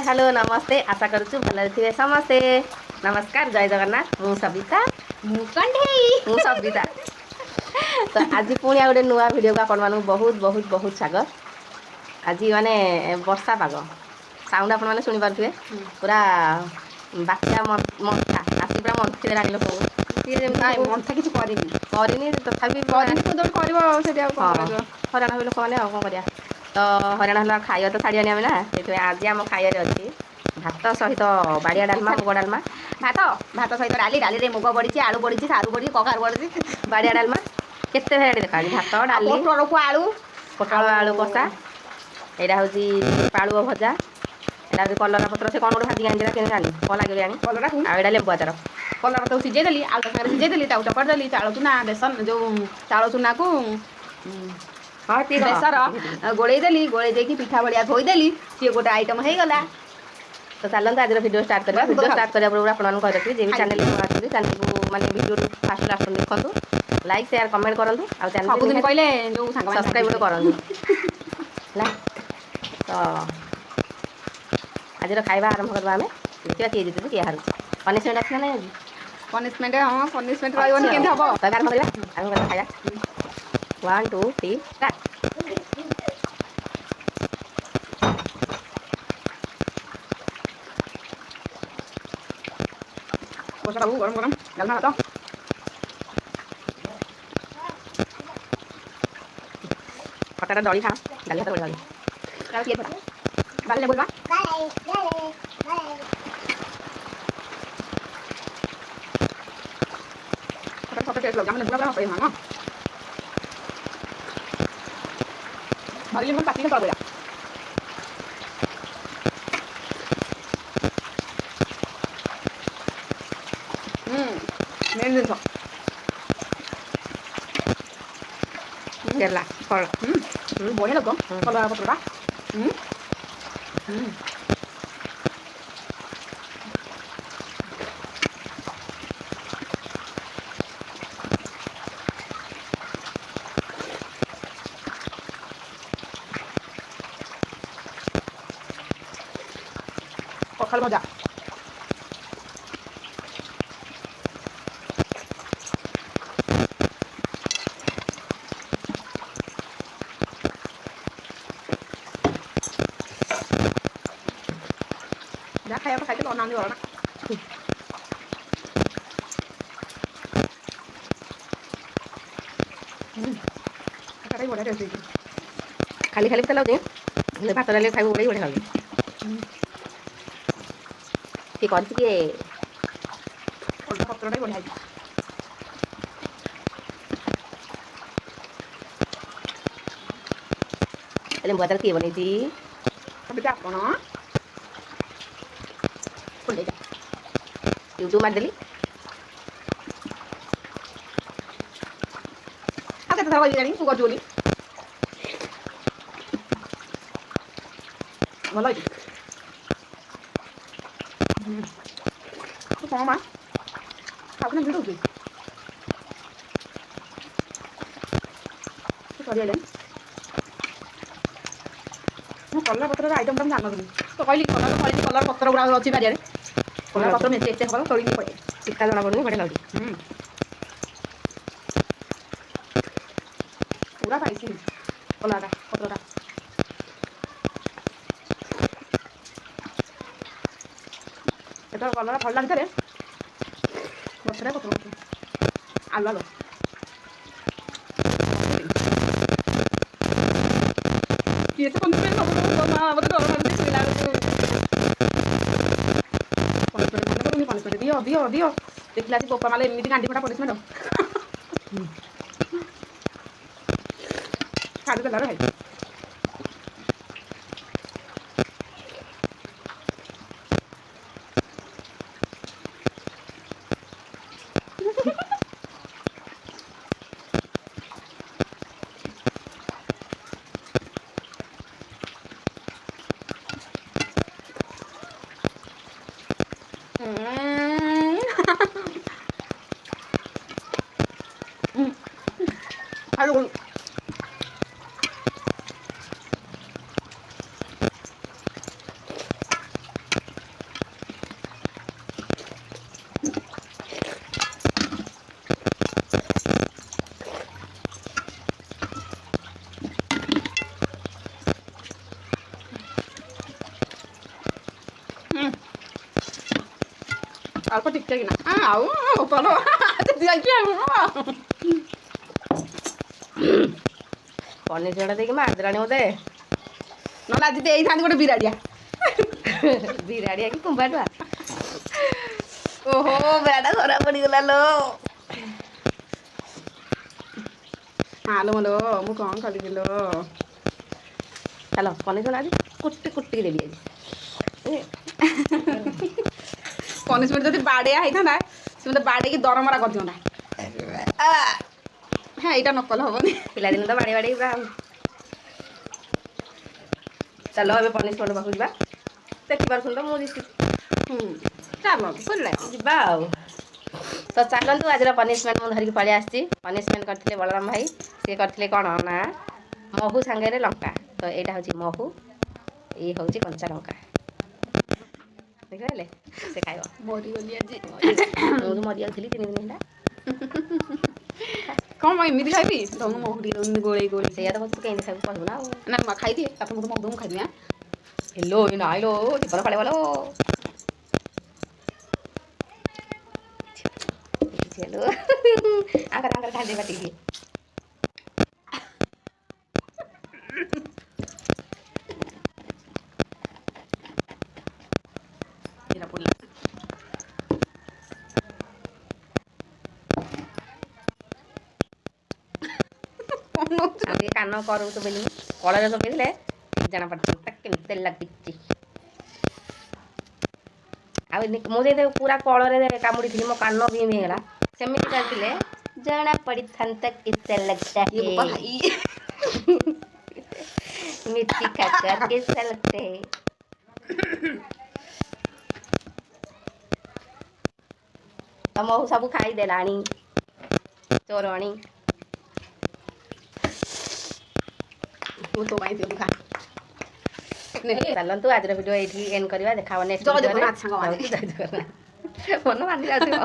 Hi hello नमस्ते आशा करुछु भल थे समस्ते। नमस्कार जय जगन्नाथ मु सबिता मु कंढेई मु सबिता। तो आज पुणी गोटे नुआ वीडियो को आपण मानू बहुत बहुत बहुत स्वागत। आज माने वर्षा पाग साउंड आपण माने सुनि पारथुए पूरा बात्या मंथा आसी पूरा मंथी लागलो सब नाइ मंथा किछ करिनी तथापि करिनी तो दर करबो सेठी आ कोन कराजिबो हराण होई लोक माने आ कोन करिया। तो हराण हला खाଇବା तो छाड़ियानी आमे ना सेठी आज आम खाइबारे अछि भात सहित बाड़िया डालमा मुग डालमा भात भात सहित डाली डाली रे मुग पडिछि आलू पडिछि सारू पडिछि कखारू पडिछि बाड़िया डालमा केते भेराइटी देखा भात डाली पोटल को आलू पोटल आलू कषा एटा होची पालुओ भजा एटा होची कलरा पत्र से कोन गोटे भाजी आनिला केन जानी कोन लागि आनी कलरा को आ एटा लेबू आचार कलरा तो सिझे देली आलू संगे सिझे देली ताऊ चपड़ देली चाउଳ चुना बेसन जो चाउଳ चुना को हाँ ठीक बेसर गोळेई देली गोळेई देकी पिठा भलिया धोई देली सी गोटे आइटम हे गला। तो चलते आज वीडियो स्टार्ट करवा वीडियो स्टार्ट करने पूर्व आपन कहि रखी जे चैनल को आछी चैनल को माने वीडियो फास्ट लास्ट देखंतु लाइक शेयर कमेंट करंतु आ चैनल सब दिन कहले जो संग सब्सक्राइब करंतु ना। तो आज खाଇବା आरंभ करबा हमें देखिया किए जितु किए हारू पनिशमेंट अछि ना आज पनिशमेंट हां पनिशमेंट रहबो नि केन हबो तो आरंभ करबा आरंभ कर खाया 1 2 3 स्टार्ट। बसा बाबू गरम गरम डालमा भात फटाटा दळी खा डाली हात बळी डाल किए फटे डाल ले बोलबा फटा फटा टेस्ट लगा मैंने पूरा पे हां भरली मन काटी के कर दिया मेन दिन केला फल बढ़िया लगो कलरा पत्रटा कखाल भजा जा खाया तो खाइते तो नानी वाला खाई बढ़िया टेस्ट खाली खाली तो लागे भात डाली खाइबो बड़ी बढ़िया लागे ठीक अछि कि पत्रटा बढ़िया एले बुआतर किए बनेछि तबे आपण खोले जा यूट्यूब मार देली आ केते थरा जानी तू करजोली ଭଲ ହେଇଛି ତୁ କଣ ମା ଖାଉନା ଭିଡ଼ ହଉଛି ତୁ ସରିଆଲେଣି ମୁଁ କଲରା ପତ୍ରର ଆଇଟମଟା ମୁଁ ଜାଣିନଥିଲି ତ କହିଲି କଲରା ପତ୍ର ଗୁଡ଼ା ଅଛି ବାରିଆରେ କଲରା ପତ୍ର ମେଞ୍ଚେ ଏତେ ହବ ତୋଳିକି ପଳେଇ ଚିତା ଜଣା ପଡୁନି ବଢିଆ ଲାଗୁଛି ପୁରା ପାଇଛି କଲରାଟା ପତ୍ରଟା ଯେତେବେଳେ କଲରା ଫଳିଲା ଭିତରେ ଗଛରେ ପତ୍ର ଆଲୁ ଆଲୁ କିଏ ତ ପନିପରିବା ସବୁ ମା ମତେ ଡର ମାରୁଛି ଶୁଣିଲା ବେଳକୁ ପନିପରିବା ମନେ କରୁନି ପନିପରିବା ଦିଅ ଦିଅ ଦିଅ ଦେଖିଲା ଆସି ବୋପା ମାଲେ ଏମିତି ଗାଣ୍ଡି ଫଟା ପନିସମେଣ୍ଟ ଛାଡ଼ିଦେଲା ରେ ଭାଇ 아이고 ଅଳ୍ପ ଟିକେ କିନା ଆଉ ଭଲ ଯାଇକି ପନିର ଝୋଳ ଦେଇକି ମାରିଦେଲାଣି ମୋତେ। ନହେଲେ ଆଜି ଦେଇଥାନ୍ତି ଗୋଟେ ବିରାଡ଼ିଆ। ବିରାଡ଼ିଆ କି କୁମ୍ଭାଟୁଆ। ଓହୋ ବେଡା ଖରାପ ପଡ଼ିଗଲା ଲୋ। ମାଲୋ ମାଲୋ ମୁଁ କ'ଣ କରିବି ଲୋ। ଚାଲ ପନିର ଝୋଳ ଆଜି କୁଟିକି ଦେବି ଆଜି। ପନିସମେଣ୍ଟ ଯଦି ବାଡ଼ିଆ ହେଇଥାନ୍ତା ସେ ମୋତେ ବାଡ଼େଇକି ଦରମରା କରିଦିଅନ୍ତା। ହଁ ଏଇଟା ନକଲେ ହବନି। ପିଲାଦିନ ତ ବାଡ଼େଇ ପୁରା। ଚାଲ ଏବେ ପନିସମେଣ୍ଟ ପାଖକୁ ଯିବା। ଦେଖିପାରୁଛନ୍ତି ତ ମୁଁ ଜିତିଛି। ଚାଲ ବୁଲିଲେ ଯିବା ଆଉ। ତ ଚାଲନ୍ତୁ ଆଜିର ପନିସମେଣ୍ଟ ମୁଁ ଧରିକି ପଳେଇ ଆସିଛି। ପନିସମେଣ୍ଟ କରିଥିଲେ ବଳରାମ ଭାଇ। ସିଏ କରିଥିଲେ କ'ଣ ନା ମହୁ ସାଙ୍ଗରେ ଲଙ୍କା। ତ ଏଇଟା ହେଉଛି ମହୁ, ଇଏ ହେଉଛି କଞ୍ଚା ଲଙ୍କା। ଦେଖିପାରିଲେ ସେ ଖାଇବ। ମରିଗଲି ଆଜି। ମୁଁ ତ ମରିଯାଉଥିଲି 3 ଦିନ ହେଲା। କ'ଣ ମୁଁ ଏମିତି ଖାଇବି ଦଉନୁ ମହୁ ଟିକେ ଦଉନୁ ଗୋଳେଇ ସେଇଆ ତ କହୁଛୁ ତୁ କେମିତି ଖାଇବୁ କହିବୁ ନା ଆଉ। ନା ଖାଇଦିଏ ତାପରେ ମହୁ ଦଉ ମୁଁ ଖାଇଦିଏ। ହେଲୋ ନାଇଁ ଲୋ ଜୀବନ ପଳେଇବ ଲୋ। ଆଙ୍କର ଢାଳି ପାଟିକି। ଏଇଟା ପଡ଼ିଲା। ଆଉ ଟିକେ କାନ କରକୁ ତ ବେଲିନି କଳରେ ପକେଇଥିଲେ ଜଣାପଡ଼ିଥାନ୍ତା କେମିତି ଲାଗୁଛି। ଆଉ ମୁଁ ଯଦି ପୁରା କଳରେ କାମୁଡ଼ିଥିଲି ମୋ କାନ ବି ହେଇଗଲା ସେମିତି କରିଥିଲେ ଜଣା ପଡ଼ିଥାନ୍ତା କେତେ लगता है। मिर्ची खाकर कैसा लगता है। ତ ମହୁ ସବୁ ଖାଇଦେଲାଣି ଚୋରଣୀ। ମୁଁ ତୋ ପାଇଁ ଖା। ଚାଲନ୍ତୁ ଆଜିର ଭିଡ଼ିଓ ଏଇଠି ଏଣ୍ଡ କରିବା। ଦେଖା ହବ ନେକ୍ସଟ ଜୟ ଭିଡ଼ିଓରେ। ଜଗନ୍ନାଥ ସାଙ୍ଗମାନେ। ଜୟ ଜଗନ୍ନାଥ। ମନ ମାନି ଯାଉଥିବ।